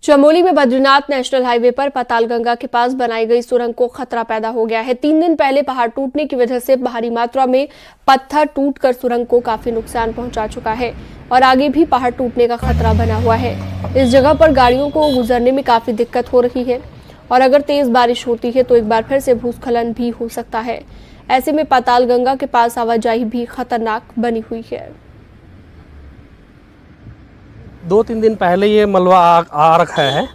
चमोली में Badrinath national highway पर पातालगंगा के पास बनाई गई सुरंग को खतरा पैदा हो गया है। 3 दिन पहले पहाड़ टूटने की वजह से भारी मात्रा में पत्थर टूटकर सुरंग को काफी नुकसान पहुंचा चुका है और आगे भी पहाड़ टूटने का खतरा बना हुआ है। इस जगह पर गाड़ियों को गुजरने में काफी दिक्कत हो रही है और अगर तेज बारिश होती है तो एक बार फिर से भूस्खलन भी हो सकता है। ऐसे में पातालगंगा के पास आवाजाही भी खतरनाक बनी हुई है। 2-3 दिन पहले ये मलबा आ रखा है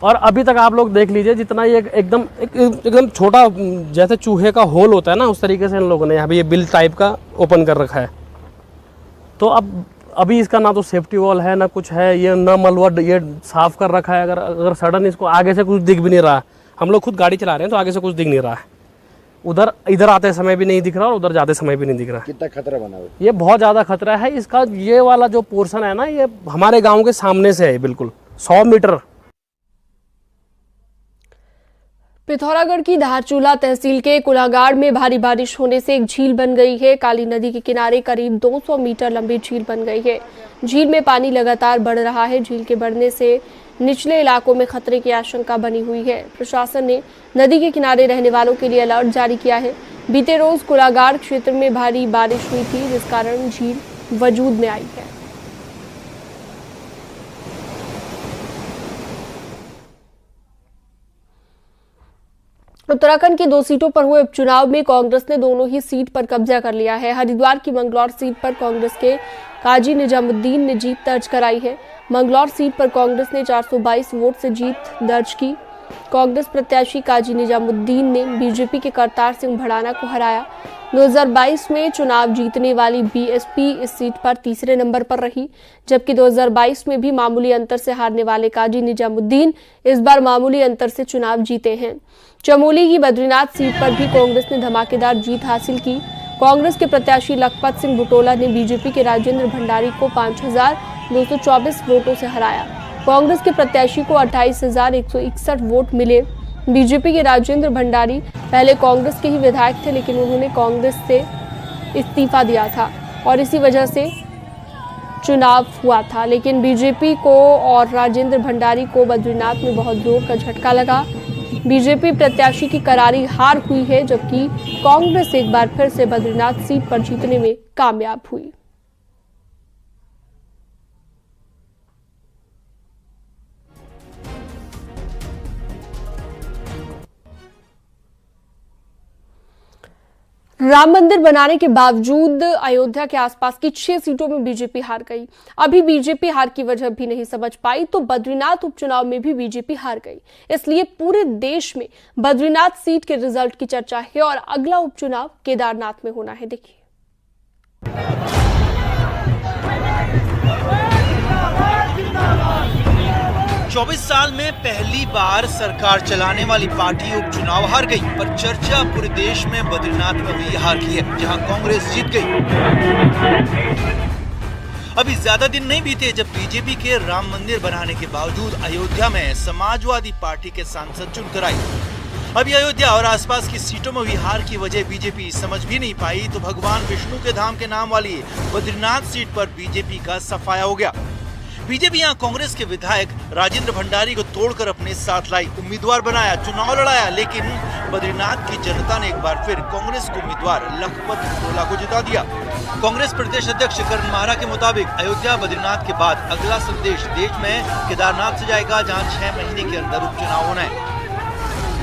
और अभी तक आप लोग देख लीजिए, जितना ये एकदम छोटा जैसे चूहे का होल होता है ना, उस तरीके से इन लोगों ने यहाँ पे ये बिल टाइप का ओपन कर रखा है। तो अभी इसका ना तो सेफ्टी वॉल है ना कुछ है, ये ना मलबा ये साफ कर रखा है। अगर सडन इसको आगे से कुछ दिख भी नहीं रहा, हम लोग खुद गाड़ी चला रहे हैं तो आगे से कुछ दिख नहीं रहा है, इधर आते समय भी नहीं दिख रहा और उधर जाते समय भी नहीं दिख रहा। कितना खतरा बना हुआ? ये बहुत ज़्यादा खतरा है इसका। ये वाला जो पोर्शन है ना, ये हमारे गांव के सामने से है, बिल्कुल 100 मीटर। पिथौरागढ़ की धारचूला तहसील के कुलागाड़ में भारी बारिश होने से एक झील बन गई है। काली नदी के किनारे करीब 200 मीटर लंबी झील बन गई है। झील में पानी लगातार बढ़ रहा है। झील के बढ़ने से निचले इलाकों में खतरे की आशंका बनी हुई है। प्रशासन ने नदी के किनारे रहने वालों के लिए अलर्ट जारी किया है। बीते रोज कुलागाड़ क्षेत्र में भारी बारिश हुई थी, जिस कारण झील वजूद में आई है। उत्तराखंड की 2 सीटों पर हुए उपचुनाव में कांग्रेस ने दोनों ही सीट पर कब्जा कर लिया है। हरिद्वार की मंगलौर सीट पर कांग्रेस के काजी निजामुद्दीन ने जीत दर्ज कराई है। मंगलौर सीट पर कांग्रेस ने 422 वोट से जीत दर्ज की। कांग्रेस प्रत्याशी काजी निजामुद्दीन ने बीजेपी के करतार सिंह भड़ाना को हराया। 2022 में चुनाव जीतने वाली बीएसपी इस सीट पर तीसरे नंबर पर रही, जबकि 2022 में भी मामूली अंतर से हारने वाले काजी निजामुद्दीन इस बार मामूली अंतर से चुनाव जीते हैं। चमोली की बद्रीनाथ सीट पर भी कांग्रेस ने धमाकेदार जीत हासिल की। कांग्रेस के प्रत्याशी लखपत सिंह बुटोला ने बीजेपी के राजेंद्र भंडारी को 5224 वोटों से हराया। कांग्रेस के प्रत्याशी को 28,161 वोट मिले। बीजेपी के राजेंद्र भंडारी पहले कांग्रेस के ही विधायक थे, लेकिन उन्होंने कांग्रेस से इस्तीफा दिया था और इसी वजह से चुनाव हुआ था। लेकिन बीजेपी को और राजेंद्र भंडारी को बद्रीनाथ में बहुत जोर का झटका लगा। बीजेपी प्रत्याशी की करारी हार हुई है, जबकि कांग्रेस एक बार फिर से बद्रीनाथ सीट पर जीतने में कामयाब हुई। राम मंदिर बनाने के बावजूद अयोध्या के आसपास की 6 सीटों में बीजेपी हार गई। अभी बीजेपी हार की वजह भी नहीं समझ पाई तो बद्रीनाथ उपचुनाव में भी बीजेपी हार गई। इसलिए पूरे देश में बद्रीनाथ सीट के रिजल्ट की चर्चा है और अगला उपचुनाव केदारनाथ में होना है। देखिए, 24 साल में पहली बार सरकार चलाने वाली पार्टी उपचुनाव हार गई, पर चर्चा पूरे देश में बद्रीनाथ में हुई हार की है, जहां कांग्रेस जीत गई। अभी ज्यादा दिन नहीं बीते जब बीजेपी के राम मंदिर बनाने के बावजूद अयोध्या में समाजवादी पार्टी के सांसद चुनकर आई। अभी अयोध्या और आसपास की सीटों में हुई हार की वजह बीजेपी समझ भी नहीं पाई तो भगवान विष्णु के धाम के नाम वाली बद्रीनाथ सीट पर बीजेपी का सफाया हो गया। बीजेपी यहाँ कांग्रेस के विधायक राजेंद्र भंडारी को तोड़कर अपने साथ लाई, उम्मीदवार बनाया, चुनाव लड़ाया, लेकिन बद्रीनाथ की जनता ने एक बार फिर कांग्रेस के उम्मीदवार लखपत बुटोला को जिता दिया। कांग्रेस प्रदेश अध्यक्ष करण माहरा के मुताबिक अयोध्या बद्रीनाथ के बाद अगला संदेश देश में केदारनाथ से जाएगा, जहाँ 6 महीने के अंदर उपचुनाव होना है।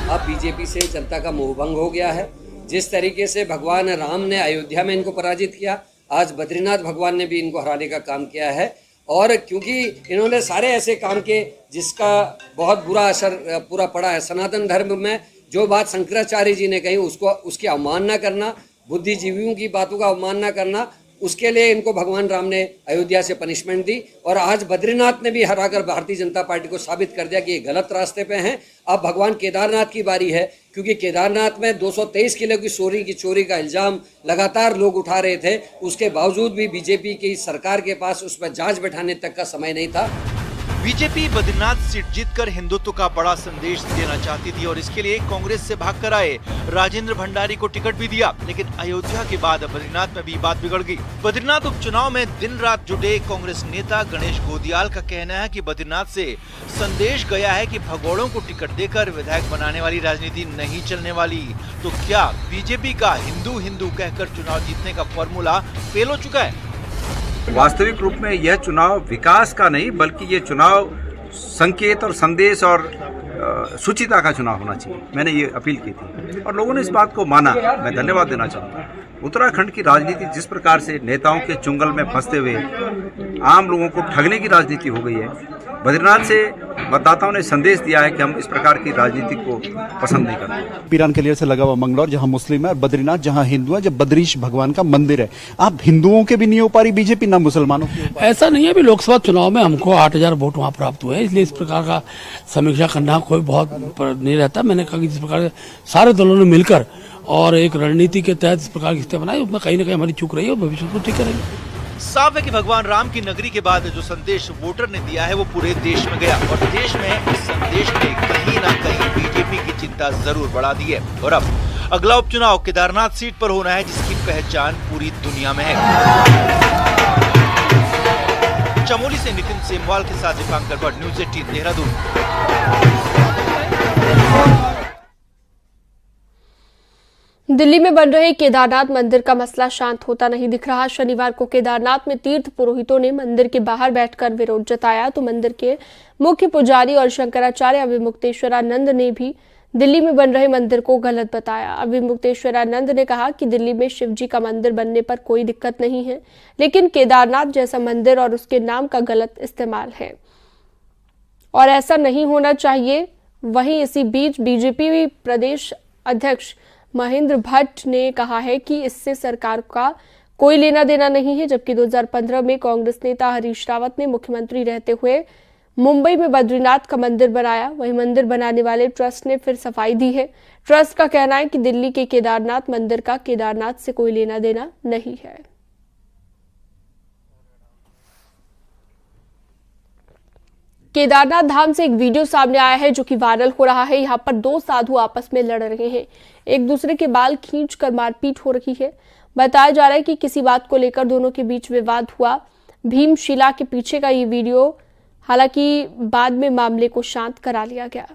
अब बीजेपी से जनता का मोहभंग हो गया है। जिस तरीके से भगवान राम ने अयोध्या में इनको पराजित किया, आज बद्रीनाथ भगवान ने भी इनको हराने का काम किया है। और क्योंकि इन्होंने सारे ऐसे काम किए जिसका बहुत बुरा असर पूरा पड़ा है। सनातन धर्म में जो बात शंकराचार्य जी ने कही उसकी अवमानना करना, बुद्धिजीवियों की बातों का अवमानना करना, उसके लिए इनको भगवान राम ने अयोध्या से पनिशमेंट दी। और आज बद्रीनाथ ने भी हराकर भारतीय जनता पार्टी को साबित कर दिया कि ये गलत रास्ते पे हैं। अब भगवान केदारनाथ की बारी है, क्योंकि केदारनाथ में 223 किलो की चोरी का इल्जाम लगातार लोग उठा रहे थे। उसके बावजूद भी बीजेपी की सरकार के पास उस पर जांच बैठाने तक का समय नहीं था। बीजेपी बद्रीनाथ सीट जीतकर हिंदुत्व का बड़ा संदेश देना चाहती थी और इसके लिए कांग्रेस से भागकर आए राजेंद्र भंडारी को टिकट भी दिया, लेकिन अयोध्या के बाद बद्रीनाथ में भी बात बिगड़ गई। बद्रीनाथ उपचुनाव में दिन रात जुटे कांग्रेस नेता गणेश गोदियाल का कहना है कि बद्रीनाथ से संदेश गया है कि भगोड़ों को टिकट देकर विधायक बनाने वाली राजनीति नहीं चलने वाली। तो क्या बीजेपी का हिंदू हिंदू कहकर चुनाव जीतने का फॉर्मूला फेल हो चुका है? वास्तविक रूप में यह चुनाव विकास का नहीं बल्कि ये चुनाव संकेत और संदेश और सुचिता का चुनाव होना चाहिए। मैंने ये अपील की थी और लोगों ने इस बात को माना। मैं धन्यवाद देना चाहूँगा। उत्तराखंड की राजनीति जिस प्रकार से नेताओं के चुंगल में फंसते हुए आम लोगों को ठगने की राजनीति हो गई है, बद्रीनाथ से मतदाताओं ने संदेश दिया है कि हम इस प्रकार की राजनीति को पसंद नहीं करते। पीरान क्लियर से लगा हुआ मंगलौर जहां मुस्लिम है और बद्रीनाथ जहां हिंदू है, जब बद्रीश भगवान का मंदिर है। आप हिंदुओं के भी नहीं हो पा रही बीजेपी, ना मुसलमानों की। ऐसा नहीं है। अभी लोकसभा चुनाव में हमको 8000 वोट वहां प्राप्त हुए, इसलिए इस प्रकार का समीक्षा करना कोई बहुत नहीं रहता। मैंने कहा कि जिस प्रकार सारे दलों ने मिलकर और एक रणनीति के तहत इस प्रकार की स्थिति बनाई, उसमें कहीं ना कहीं हमारी चूक रही है और भविष्य को ठीक करेंगे। साफ है कि भगवान राम की नगरी के बाद जो संदेश वोटर ने दिया है वो पूरे देश में गया और देश में इस संदेश ने कहीं ना कहीं बीजेपी की चिंता जरूर बढ़ा दी है। और अब अगला उपचुनाव केदारनाथ सीट पर होना है, जिसकी पहचान पूरी दुनिया में है। चमोली से नितिन सेमवाल के साथ दीपांकर भट्ट, न्यूज़ 18 देहरादून। दिल्ली में बन रहे केदारनाथ मंदिर का मसला शांत होता नहीं दिख रहा। शनिवार को केदारनाथ में तीर्थ पुरोहितों ने मंदिर के बाहर बैठकर विरोध जताया तो मंदिर के मुख्य पुजारी और शंकराचार्य अविमुक्तेश्वरानंद ने भी दिल्ली में बन रहे मंदिर को गलत बताया। अविमुक्तेश्वरानंद ने कहा कि दिल्ली में शिव जी का मंदिर बनने पर कोई दिक्कत नहीं है, लेकिन केदारनाथ जैसा मंदिर और उसके नाम का गलत इस्तेमाल है और ऐसा नहीं होना चाहिए। वहीं इसी बीच बीजेपी प्रदेश अध्यक्ष महेंद्र भट्ट ने कहा है कि इससे सरकार का कोई लेना देना नहीं है, जबकि 2015 में कांग्रेस नेता हरीश रावत ने मुख्यमंत्री रहते हुए मुंबई में बद्रीनाथ का मंदिर बनाया। वही मंदिर बनाने वाले ट्रस्ट ने फिर सफाई दी है। ट्रस्ट का कहना है कि दिल्ली के केदारनाथ मंदिर का केदारनाथ से कोई लेना देना नहीं है। केदारनाथ धाम से एक वीडियो सामने आया है जो कि वायरल हो रहा है। यहाँ पर दो साधु आपस में लड़ रहे हैं, एक दूसरे के बाल खींचकर मारपीट हो रही है। बताया जा रहा है कि किसी बात को लेकर दोनों के बीच विवाद हुआ। भीमशिला के पीछे का ये वीडियो, हालांकि बाद में मामले को शांत करा लिया गया।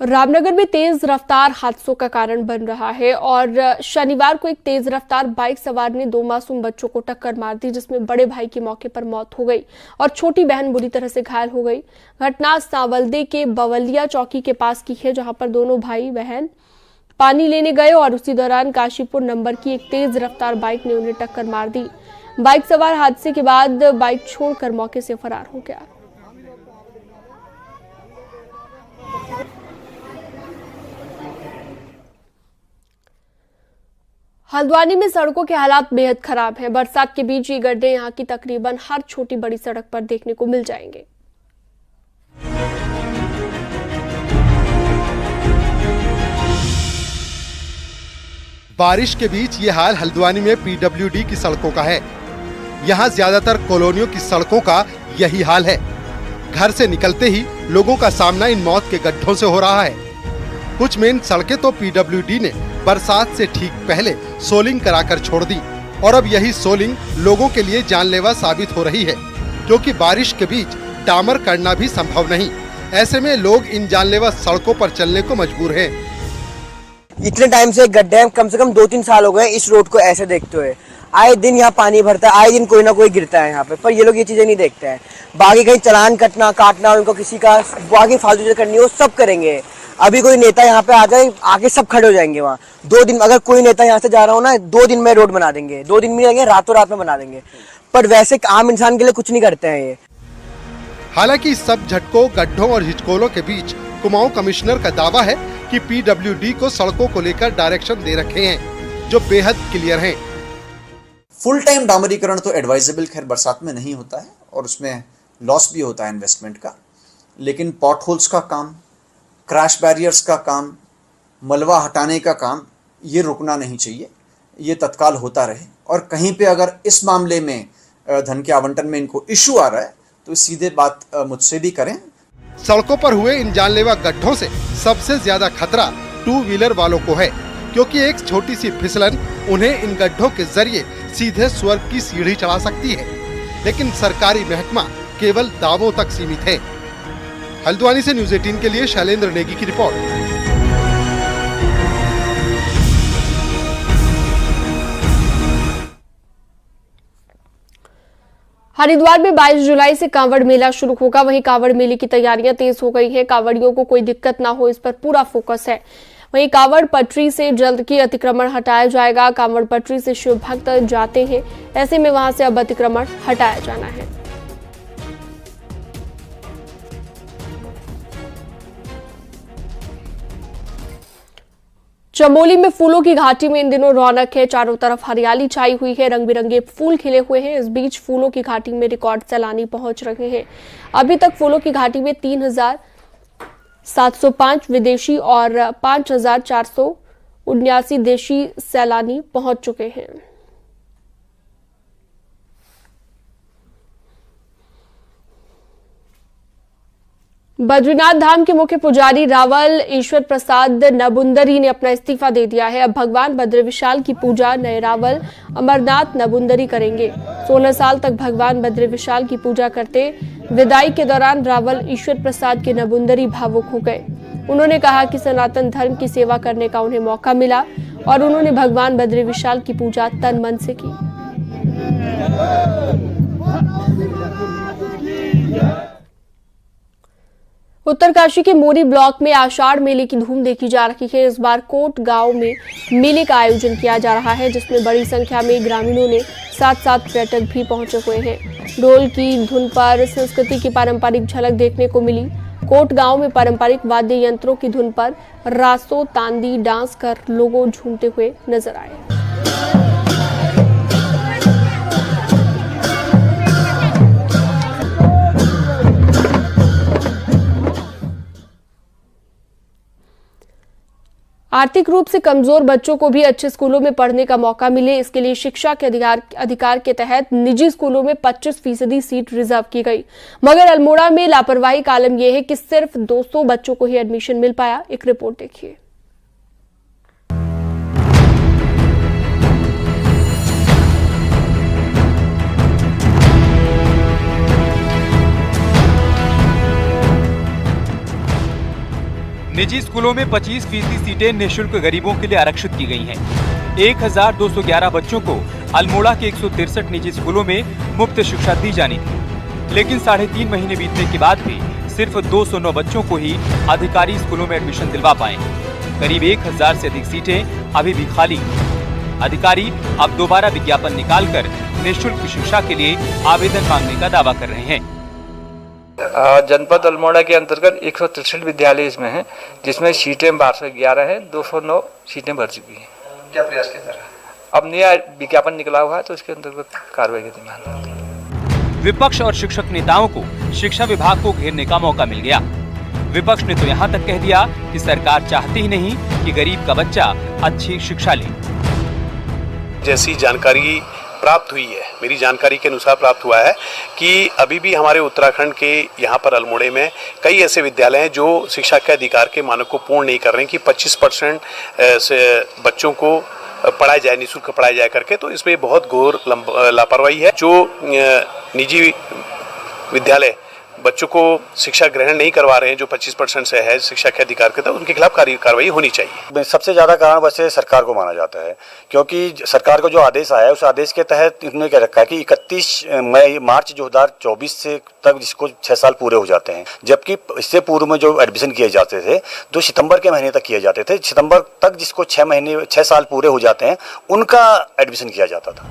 रामनगर में तेज रफ्तार हादसों का कारण बन रहा है और शनिवार को एक तेज रफ्तार बाइक सवार ने दो मासूम बच्चों को टक्कर मार दी, जिसमें बड़े भाई की मौके पर मौत हो गई और छोटी बहन बुरी तरह से घायल हो गई। घटना सांवलदे के बवलिया चौकी के पास की है, जहां पर दोनों भाई बहन पानी लेने गए और उसी दौरान काशीपुर नंबर की एक तेज रफ्तार बाइक ने उन्हें टक्कर मार दी। बाइक सवार हादसे के बाद बाइक छोड़कर मौके से फरार हो गया। हल्द्वानी में सड़कों के हालात बेहद खराब हैं। बरसात के बीच ये गड्ढे यहाँ की तकरीबन हर छोटी बड़ी सड़क पर देखने को मिल जाएंगे। बारिश के बीच ये हाल हल्द्वानी में पीडब्ल्यूडी की सड़कों का है। यहाँ ज्यादातर कॉलोनियों की सड़कों का यही हाल है। घर से निकलते ही लोगों का सामना इन मौत के गड्ढों से हो रहा है। कुछ मेन सड़कें तो पीडब्ल्यूडी ने बरसात से ठीक पहले सोलिंग कराकर छोड़ दी और अब यही सोलिंग लोगों के लिए जानलेवा साबित हो रही है, क्योंकि बारिश के बीच डामर करना भी संभव नहीं। ऐसे में लोग इन जानलेवा सड़कों पर चलने को मजबूर हैं। इतने टाइम से गड्ढे हैं, कम से कम 2-3 साल हो गए इस रोड को ऐसे देखते हुए। आए दिन यहाँ पानी भरता है, आए दिन कोई ना कोई गिरता है यहाँ पे, पर ये लोग ये चीजें नहीं देखते हैं। बाकी कहीं चालान कटना काटना उनको किसी का बाकी फालतू चीजें करनी है वो सब करेंगे। अभी कोई नेता यहाँ पे आ जाए, आगे सब खड़े हो जाएंगे वहाँ। 2 दिन अगर कोई नेता यहाँ से जा रहा हो ना, 2 दिन में रोड बना देंगे, 2 दिन में जाएंगे, रातों रात में बना देंगे। पर वैसे आम इंसान के लिए कुछ नहीं करते हैं ये। हालांकि सब झटकों, गड्ढों और हिचकोलों के बीच कुमाऊं कमिश्नर का दावा है कि पीडब्ल्यूडी को सड़कों को लेकर डायरेक्शन दे रखे हैं जो बेहद क्लियर हैं। फुल टाइम डामरीकरण तो एडवाइजेबल खैर बरसात में नहीं होता है और उसमें लॉस भी होता है इन्वेस्टमेंट का, लेकिन पॉट होल्स का काम, क्रैश बैरियर्स का काम, मलबा हटाने का काम, ये रुकना नहीं चाहिए, ये तत्काल होता रहे। और कहीं पे अगर इस मामले में धन के आवंटन में इनको इशू आ रहा है तो सीधे बात मुझसे भी करें। सड़कों पर हुए इन जानलेवा गड्ढों से सबसे ज्यादा खतरा 2 व्हीलर वालों को है, क्योंकि एक छोटी सी फिसलन उन्हें इन गड्ढों के जरिए सीधे स्वर्ग की सीढ़ी चढ़ा सकती है। लेकिन सरकारी महकमा केवल दावों तक सीमित है। हल्द्वानी से न्यूज़ 18 के लिए शैलेंद्र नेगी की रिपोर्ट। हरिद्वार में 22 जुलाई से कांवड़ मेला शुरू होगा। वहीं कांवड़ मेले की तैयारियां तेज हो गई हैं। कांवड़ियों को कोई दिक्कत ना हो, इस पर पूरा फोकस है। वहीं कांवड़ पटरी से जल्द की अतिक्रमण हटाया जाएगा। कांवड़ पटरी से शिव भक्त जाते हैं, ऐसे में वहां से अब अतिक्रमण हटाया जाना है। चमोली में फूलों की घाटी में इन दिनों रौनक है। चारों तरफ हरियाली छाई हुई है, रंग बिरंगे फूल खिले हुए हैं। इस बीच फूलों की घाटी में रिकॉर्ड सैलानी पहुंच रहे हैं। अभी तक फूलों की घाटी में 3,705 विदेशी और 5,479 देशी सैलानी पहुंच चुके हैं। बद्रीनाथ धाम के मुख्य पुजारी रावल ईश्वर प्रसाद नबुंदरी ने अपना इस्तीफा दे दिया है। अब भगवान बद्र विशाल की पूजा नए रावल अमरनाथ नबुंदरी करेंगे। 16 साल तक भगवान बद्र विशाल की पूजा करते विदाई के दौरान रावल ईश्वर प्रसाद के नबुंदरी भावुक हो गए। उन्होंने कहा कि सनातन धर्म की सेवा करने का उन्हें मौका मिला और उन्होंने भगवान बद्र विशाल की पूजा तन मन से की। उत्तरकाशी के मोरी ब्लॉक में आषाढ़ मेले की धूम देखी जा रही है। इस बार कोट गांव में मेले का आयोजन किया जा रहा है, जिसमें बड़ी संख्या में ग्रामीणों ने साथ पर्यटक भी पहुंचे हुए हैं। ढोल की धुन पर संस्कृति की पारंपरिक झलक देखने को मिली। कोट गांव में पारंपरिक वाद्य यंत्रों की धुन पर रासो तांदी डांस कर लोग झूमते हुए नजर आए। आर्थिक रूप से कमजोर बच्चों को भी अच्छे स्कूलों में पढ़ने का मौका मिले, इसके लिए शिक्षा के अधिकार के तहत निजी स्कूलों में 25% सीट रिजर्व की गई। मगर अल्मोड़ा में लापरवाही का आलम यह है कि सिर्फ 200 बच्चों को ही एडमिशन मिल पाया। एक रिपोर्ट देखिए। निजी स्कूलों में 25% सीटें निःशुल्क गरीबों के लिए आरक्षित की गई हैं। 1211 बच्चों को अल्मोड़ा के 163 निजी स्कूलों में मुफ्त शिक्षा दी जानी थी, लेकिन 3.5 महीने बीतने के बाद भी सिर्फ 209 बच्चों को ही अधिकारी स्कूलों में एडमिशन दिलवा पाए। करीब 1000 से अधिक सीटें अभी भी खाली। अधिकारी अब दोबारा विज्ञापन निकालकर निःशुल्क शिक्षा के लिए आवेदन मांगने का दावा कर रहे हैं। जनपद अल्मोड़ा के अंतर्गत 163 विद्यालय इसमें हैं, जिसमें सीटें 1211 हैं, 209 सीटें भर चुकी हैं। क्या प्रयास किया जा रहा है? अब नया विज्ञापन निकला हुआ है तो इसके अंतर्गत कार्रवाई की मांग है। विपक्ष और शिक्षक नेताओं को शिक्षा विभाग को घेरने का मौका मिल गया। विपक्ष ने तो यहाँ तक कह दिया कि सरकार चाहती ही नहीं कि गरीब का बच्चा अच्छी शिक्षा ले। जैसी जानकारी प्राप्त हुई है, मेरी जानकारी के अनुसार प्राप्त हुआ है कि अभी भी हमारे उत्तराखंड के यहाँ पर अल्मोड़े में कई ऐसे विद्यालय हैं जो शिक्षा के अधिकार के मानक को पूर्ण नहीं कर रहे हैं कि 25% से बच्चों को पढ़ाया जाए, निःशुल्क पढ़ाया जाए करके। तो इसमें बहुत घोर लापरवाही है। जो निजी विद्यालय बच्चों को शिक्षा ग्रहण नहीं करवा रहे हैं, जो 25% से है शिक्षा के अधिकार के तहत, उनके खिलाफ कार्रवाई होनी चाहिए। सबसे ज्यादा कारण वैसे सरकार को माना जाता है, क्योंकि सरकार को जो आदेश आया है उस आदेश के तहत इन्होंने क्या रखा है कि 31 मार्च 2024 से तक जिसको 6 साल पूरे हो जाते हैं, जबकि इससे पूर्व में जो एडमिशन किए जाते थे जो सितंबर के महीने तक किए जाते थे, सितंबर तक जिसको 6 साल पूरे हो जाते हैं उनका एडमिशन किया जाता था।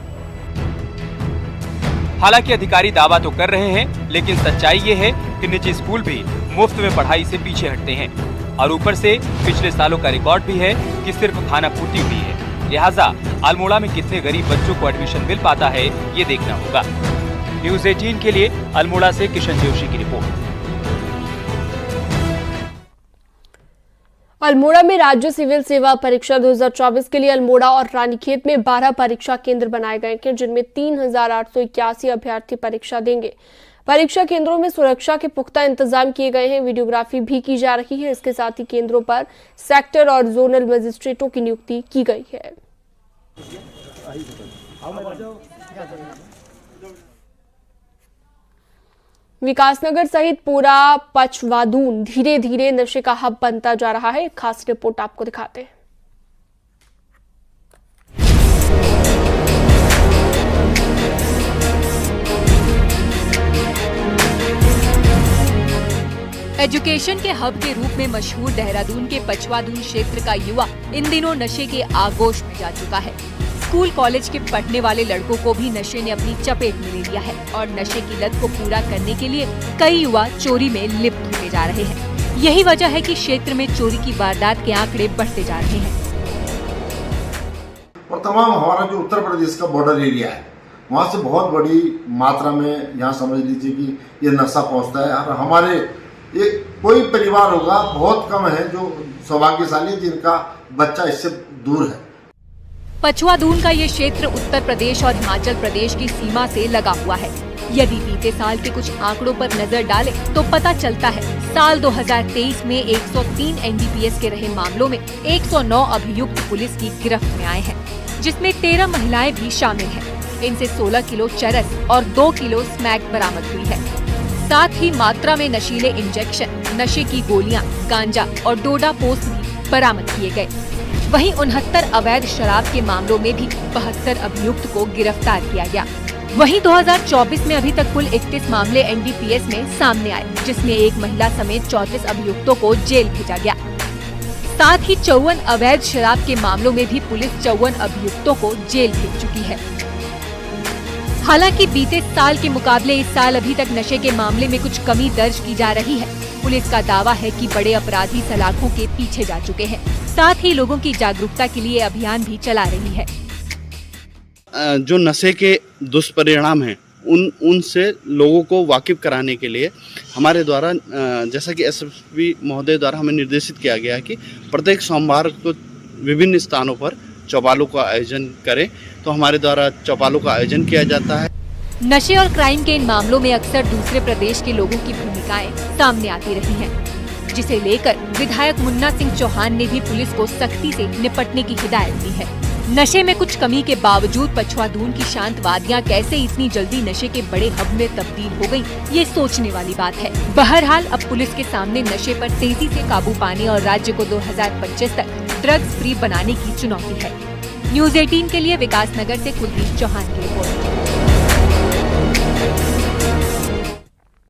हालांकि अधिकारी दावा तो कर रहे हैं, लेकिन सच्चाई ये है कि निजी स्कूल भी मुफ्त में पढ़ाई से पीछे हटते हैं और ऊपर से पिछले सालों का रिकॉर्ड भी है कि सिर्फ खाना पूर्ति हुई है। लिहाजा अल्मोड़ा में कितने गरीब बच्चों को एडमिशन मिल पाता है ये देखना होगा। न्यूज़ 18 के लिए अल्मोड़ा से किशन जोशी की रिपोर्ट। अल्मोड़ा में राज्य सिविल सेवा परीक्षा 2024 के लिए अल्मोड़ा और रानीखेत में 12 परीक्षा केंद्र बनाए गए हैं, जिनमें 3,881 अभ्यर्थी परीक्षा देंगे। परीक्षा केंद्रों में सुरक्षा के पुख्ता इंतजाम किए गए हैं, वीडियोग्राफी भी की जा रही है। इसके साथ ही केंद्रों पर सेक्टर और जोनल मजिस्ट्रेटों की नियुक्ति की गई है। विकासनगर सहित पूरा पचवादून धीरे धीरे नशे का हब बनता जा रहा है। एक खास रिपोर्ट आपको दिखाते हैं। एजुकेशन के हब के रूप में मशहूर देहरादून के पचवादून क्षेत्र का युवा इन दिनों नशे के आगोश में जा चुका है। स्कूल कॉलेज के पढ़ने वाले लड़कों को भी नशे ने अपनी चपेट में ले लिया है और नशे की लत को पूरा करने के लिए कई युवा चोरी में लिप्त होते जा रहे हैं। यही वजह है कि क्षेत्र में चोरी की वारदात के आंकड़े बढ़ते जा रहे हैं। और तमाम हमारा जो उत्तर प्रदेश का बॉर्डर एरिया है, वहाँ से बहुत बड़ी मात्रा में यहाँ समझ लीजिए कि ये नशा पहुँचता है। और हमारे ये कोई परिवार होगा, बहुत कम है जो सौभाग्यशाली जिनका बच्चा इससे दूर है। पचवादून का ये क्षेत्र उत्तर प्रदेश और हिमाचल प्रदेश की सीमा से लगा हुआ है। यदि बीते साल के कुछ आंकड़ों पर नजर डालें तो पता चलता है साल 2023 में 103 एनडीपीएस के रहे मामलों में 109 अभियुक्त पुलिस की गिरफ्त में आए हैं, जिसमें 13 महिलाएं भी शामिल हैं। इनसे 16 किलो चरस और 2 किलो स्मैक बरामद हुई है। साथ ही मात्रा में नशीले इंजेक्शन, नशे की गोलियां, गांजा और डोडा पोस्त भी बरामद किए गए। वहीं 69 अवैध शराब के मामलों में भी 72 अभियुक्त को गिरफ्तार किया गया। वहीं 2024 में अभी तक कुल 31 मामले एनडीपीएस में सामने आए, जिसमें एक महिला समेत 34 अभियुक्तों को जेल भेजा गया। साथ ही 54 अवैध शराब के मामलों में भी पुलिस 54 अभियुक्तों को जेल भेज चुकी है। हालांकि बीते साल के मुकाबले इस साल अभी तक नशे के मामले में कुछ कमी दर्ज की जा रही है। पुलिस का दावा है कि बड़े अपराधी सलाखों के पीछे जा चुके हैं। साथ ही लोगों की जागरूकता के लिए अभियान भी चला रही है। जो नशे के दुष्परिणाम हैं उनसे लोगों को वाकिफ कराने के लिए हमारे द्वारा जैसा कि एसएसपी महोदय द्वारा हमें निर्देशित किया गया है कि प्रत्येक सोमवार को विभिन्न स्थानों पर चौपालों का आयोजन करें, तो हमारे द्वारा चौपालों का आयोजन किया जाता है। नशे और क्राइम के इन मामलों में अक्सर दूसरे प्रदेश के लोगों की भूमिकाएं सामने आती रही हैं, जिसे लेकर विधायक मुन्ना सिंह चौहान ने भी पुलिस को सख्ती से निपटने की हिदायत दी है। नशे में कुछ कमी के बावजूद पचवादून की शांत वादियां कैसे इतनी जल्दी नशे के बड़े हब में तब्दील हो गयी, ये सोचने वाली बात है। बहरहाल अब पुलिस के सामने नशे पर तेजी से काबू पाने और राज्य को 2025 तक ड्रग्स फ्री बनाने की चुनौती है। न्यूज़ 18 के लिए विकासनगर से कुलदीप चौहान की रिपोर्ट।